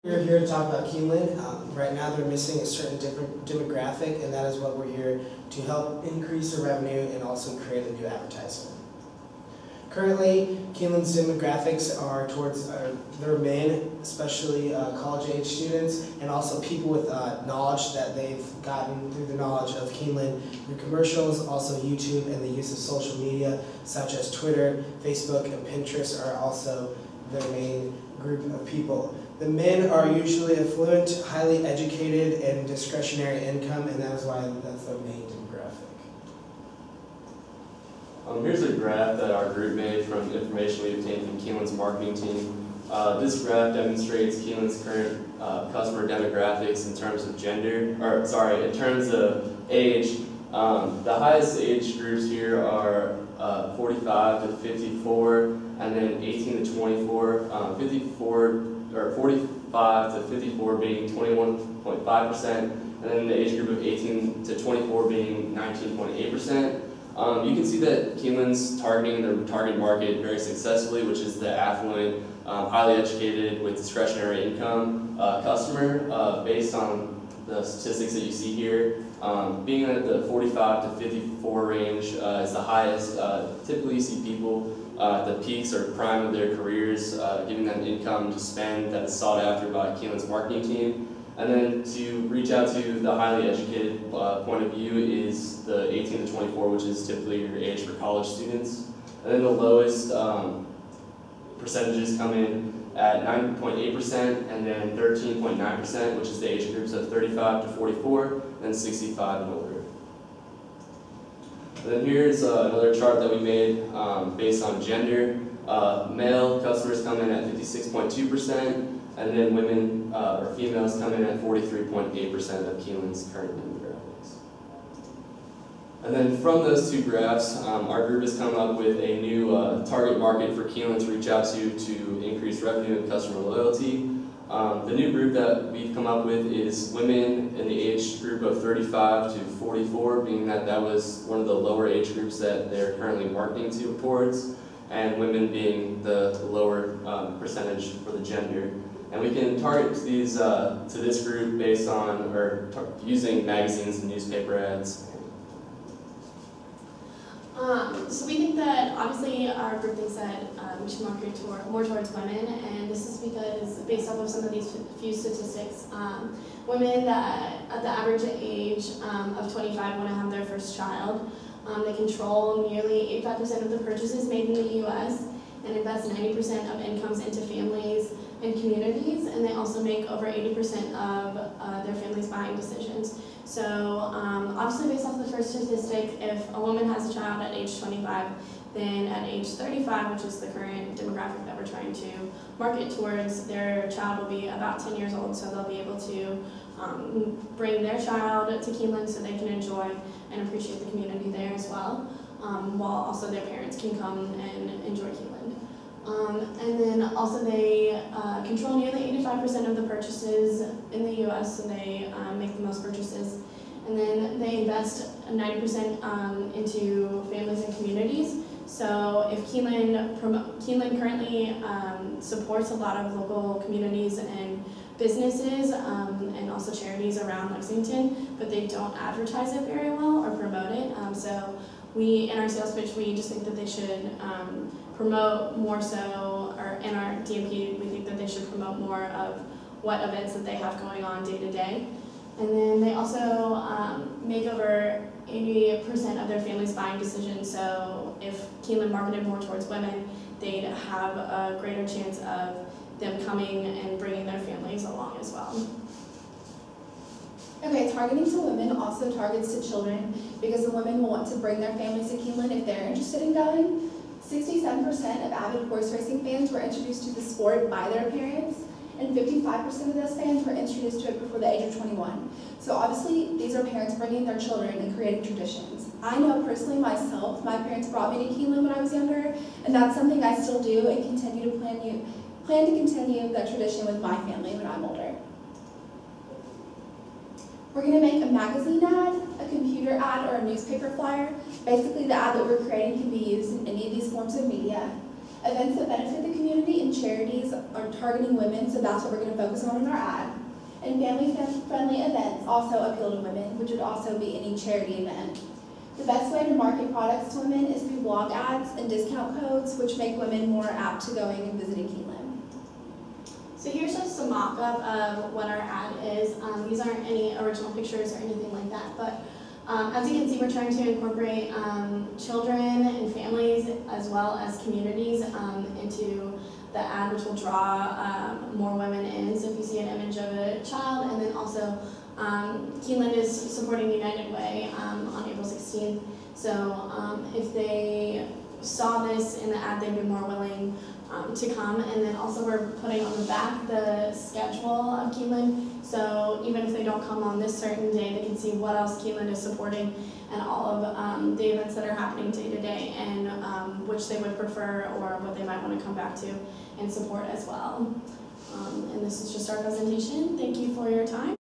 We're here to talk about Keeneland. Right now they're missing a certain different demographic, and that is what we're here to help increase the revenue and also create a new advertisement. Currently, Keeneland's demographics are towards their men, especially college-age students, and also people with knowledge that they've gotten through the knowledge of Keeneland through commercials, also YouTube, and the use of social media such as Twitter, Facebook, and Pinterest are also their main group of people. The men are usually affluent, highly educated, and discretionary income, and that is why that's their main demographic. Here's a graph that our group made from information we obtained from Keeneland's marketing team. This graph demonstrates Keeneland's current customer demographics in terms of in terms of age. The highest age groups here are 45 to 54, and then 18 to 24. 45 to 54 being 21.5%, and then the age group of 18 to 24 being 19.8%. You can see that Keeneland's targeting the target market very successfully, which is the affluent, highly educated with discretionary income customer. Based on the statistics that you see here, being at the 45 to 54 range is the highest. Typically you see people at the peaks or prime of their careers, giving them income to spend that is sought after by Keeneland's marketing team. And then to reach out to the highly educated point of view is the 18 to 24, which is typically your age for college students. And then the lowest percentages come in at 9.8% and then 13.9%, which is the age groups of 35 to 44, and 65 and older. And then here's another chart that we made based on gender. Male customers come in at 56.2%, and then women or females come in at 43.8% of Keeneland's current demographics. And then from those two graphs, our group has come up with a new target market for Keeneland to reach out to increase revenue and customer loyalty. The new group that we've come up with is women in the age group of 35 to 44, being that that was one of the lower age groups that they're currently marketing towards, and women being the lower percentage for the gender. And we can target these to this group based on using magazines and newspaper ads. So we think that obviously our group thinks that we should market more towards women, and this is because based off of some of these few statistics, women that at the average age of 25 want to have their first child. They control nearly 85% of the purchases made in the U.S. and invest 90% of incomes into families and communities, and they also make over 80% of their families' buying decisions. So obviously based off the first statistic, if a woman has a child at age 25, then at age 35, which is the current demographic that we're trying to market towards, their child will be about 10 years old, so they'll be able to bring their child to Keeneland so they can enjoy and appreciate the community there as well, while also their parents can come and enjoy Keeneland. And then also they control nearly 85% of the purchases in the U.S., so they make the most purchases. And then they invest 90% into families and communities. So if Keeneland currently supports a lot of local communities and businesses and also charities around Lexington, but they don't advertise it very well or promote it. So we, in our sales pitch, we just think that they should promote more so, or in our DMP, we think that they should promote more of what events that they have going on day to day. And then they also make over 80% of their families' buying decisions, so if Keeneland marketed more towards women, they'd have a greater chance of them coming and bringing their families along as well. Okay, targeting to women also targets to children because the women will want to bring their families to Keeneland if they're interested in going. 67% of avid horse racing fans were introduced to the sport by their parents, and 55% of those fans were introduced to it before the age of 21. So obviously, these are parents bringing their children and creating traditions. I know personally myself, my parents brought me to Keeneland when I was younger, and that's something I still do and plan to continue that tradition with my family when I'm older. We're going to make a magazine ad, a computer ad, or a newspaper flyer. Basically, the ad that we're creating can be used in any of these forms of media. Events that benefit the community and charities are targeting women, so that's what we're going to focus on in our ad. And family-friendly events also appeal to women, which would also be any charity event. The best way to market products to women is through blog ads and discount codes, which make women more apt to going and visiting Keeneland. So here's just a mock-up of what our ad is. These aren't any original pictures or anything like that, but as you can see, we're trying to incorporate children and families as well as communities into the ad, which will draw more women in. So if you see an image of a child, and then also Keeneland is supporting United Way on April 16th. So if they saw this in the ad, they'd be more willing to come. And then also we're putting on the back the schedule of Keeneland. So even if they don't come on this certain day, they can see what else Keeneland is supporting and all of the events that are happening day to day, and which they would prefer or what they might want to come back to and support as well. And this is just our presentation. Thank you for your time.